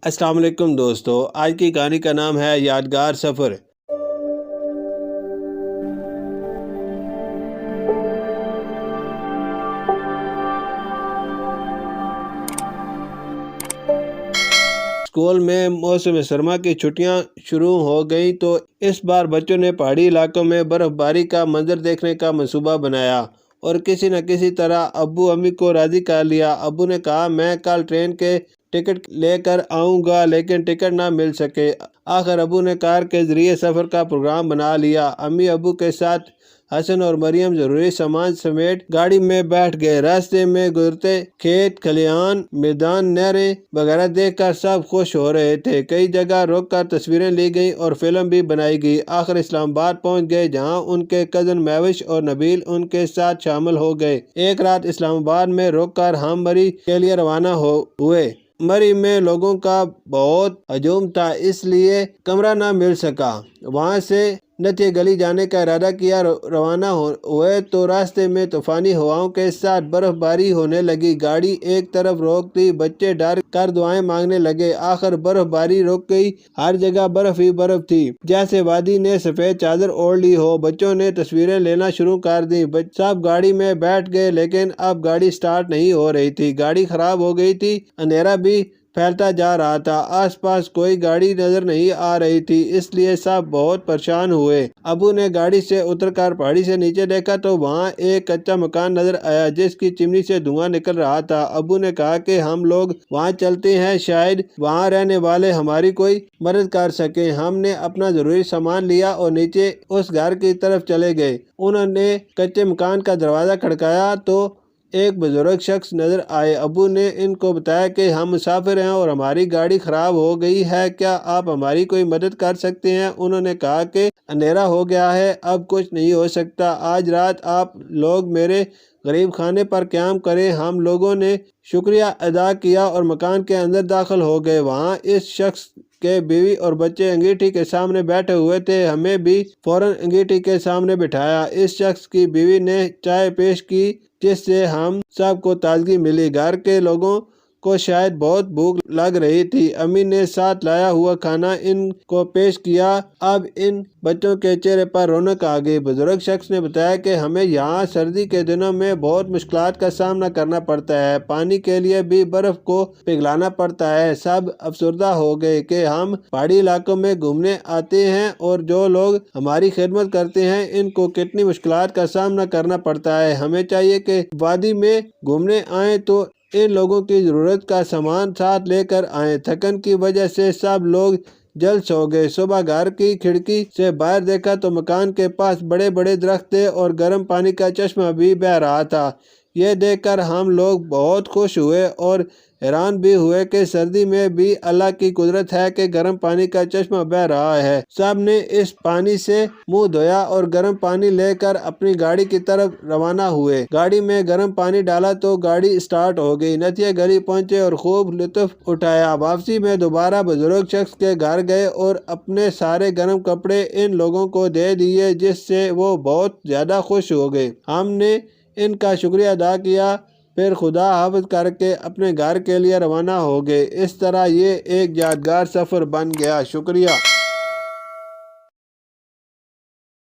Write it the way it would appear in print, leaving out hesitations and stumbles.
السلام علیکم دوستو، آج کی کہانی کا نام ہے یادگار سفر۔ اسکول میں موسم سرما کی چھٹیاں شروع ہو گئیں تو اس بار بچوں نے پہاڑی علاقوں میں برف باری کا منظر دیکھنے کا منصوبہ بنایا اور کسی نہ کسی طرح ابو امی کو راضی کر لیا۔ ابو نے کہا میں کل ٹرین کے ٹکٹ لے کر آؤں گا، لیکن ٹکٹ نہ مل سکے۔ آخر ابو نے کار کے ذریعے سفر کا پروگرام بنا لیا۔ امی ابو کے ساتھ حسن اور مریم ضروری سامان سمیٹ گاڑی میں بیٹھ گئے۔ راستے میں گزرتے کھیت کھلیان، میدان، نہریں وغیرہ دیکھ کر سب خوش ہو رہے تھے۔ کئی جگہ روک کر تصویریں لی گئیں اور فلم بھی بنائی گئی۔ آخر اسلام آباد پہنچ گئے، جہاں ان کے کزن مہوش اور نبیل ان کے ساتھ شامل ہو گئے۔ ایک رات اسلام آباد میں رک کر ہم مری کے لیے روانہ ہوئے۔ مری میں لوگوں کا بہت ہجوم تھا، اس لیے کمرہ نہ مل سکا۔ وہاں سے نتھی گلی جانے کا ارادہ کیا۔ روانہ ہوئے تو راستے میں طوفانی ہواؤں کے ساتھ برف باری ہونے لگی۔ گاڑی ایک طرف روک دی، بچے ڈر کر دعائیں مانگنے لگے۔ آخر برف باری رک گئی، ہر جگہ برف ہی برف تھی، جیسے وادی نے سفید چادر اوڑھ لی ہو۔ بچوں نے تصویریں لینا شروع کر دیں۔ سب گاڑی میں بیٹھ گئے، لیکن اب گاڑی سٹارٹ نہیں ہو رہی تھی۔ گاڑی خراب ہو گئی تھی، اندھیرا بھی پھیلتا جا رہا تھا، آس پاس کوئی گاڑی نظر نہیں آ رہی تھی، اس لیے سب بہت پریشان ہوئے۔ ابو نے گاڑی سے اتر کر پہاڑی سے نیچے دیکھا تو وہاں ایک کچا مکان نظر آیا جس کی چمنی سے دھواں نکل رہا تھا۔ ابو نے کہا کہ ہم لوگ وہاں چلتے ہیں، شاید وہاں رہنے والے ہماری کوئی مدد کر سکیں۔ ہم نے اپنا ضروری سامان لیا اور نیچے اس گھر کی طرف چلے گئے۔ انہوں نے کچے مکان کا دروازہ کھٹکایا تو ایک بزرگ شخص نظر آئے۔ ابو نے ان کو بتایا کہ ہم مسافر ہیں اور ہماری گاڑی خراب ہو گئی ہے، کیا آپ ہماری کوئی مدد کر سکتے ہیں؟ انہوں نے کہا کہ اندھیرا ہو گیا ہے، اب کچھ نہیں ہو سکتا، آج رات آپ لوگ میرے غریب خانے پر قیام کریں۔ ہم لوگوں نے شکریہ ادا کیا اور مکان کے اندر داخل ہو گئے۔ وہاں اس شخص کے بیوی اور بچے انگیٹھی کے سامنے بیٹھے ہوئے تھے۔ ہمیں بھی فوراً انگیٹھی کے سامنے بٹھایا۔ اس شخص کی بیوی نے چائے پیش کی جس سے ہم سب کو تازگی ملی۔ گھر کے لوگوں کو شاید بہت بھوک لگ رہی تھی۔ امی نے ساتھ لایا ہوا کھانا ان کو پیش کیا۔ اب ان بچوں کے چہرے پر رونق آ گئی۔ بزرگ شخص نے بتایا کہ ہمیں یہاں سردی کے دنوں میں بہت مشکلات کا سامنا کرنا پڑتا ہے، پانی کے لیے بھی برف کو پگھلانا پڑتا ہے۔ سب افسردہ ہو گئے کہ ہم پہاڑی علاقوں میں گھومنے آتے ہیں اور جو لوگ ہماری خدمت کرتے ہیں ان کو کتنی مشکلات کا سامنا کرنا پڑتا ہے۔ ہمیں چاہیے کہ وادی میں گھومنے آئیں تو ان لوگوں کی ضرورت کا سامان ساتھ لے کر آئیں۔ تھکن کی وجہ سے سب لوگ جلد سو گئے۔ صبح گھر کی کھڑکی سے باہر دیکھا تو مکان کے پاس بڑے بڑے درخت تھے اور گرم پانی کا چشمہ بھی بہہ رہا تھا۔ یہ دیکھ کر ہم لوگ بہت خوش ہوئے اور حیران بھی ہوئے کہ سردی میں بھی اللہ کی قدرت ہے کہ گرم پانی کا چشمہ بہہ رہا ہے۔ سب نے اس پانی سے منہ دھویا اور گرم پانی لے کر اپنی گاڑی کی طرف روانہ ہوئے۔ گاڑی میں گرم پانی ڈالا تو گاڑی سٹارٹ ہو گئی۔ نتھی گلی پہنچے اور خوب لطف اٹھایا۔ واپسی میں دوبارہ بزرگ شخص کے گھر گئے اور اپنے سارے گرم کپڑے ان لوگوں کو دے دیے جس سے وہ بہت زیادہ خوش ہو گئے۔ ہم نے ان کا شکریہ ادا کیا، پھر خدا حافظ کر کے اپنے گھر کے لیے روانہ ہو گئے۔ اس طرح یہ ایک یادگار سفر بن گیا۔ شکریہ۔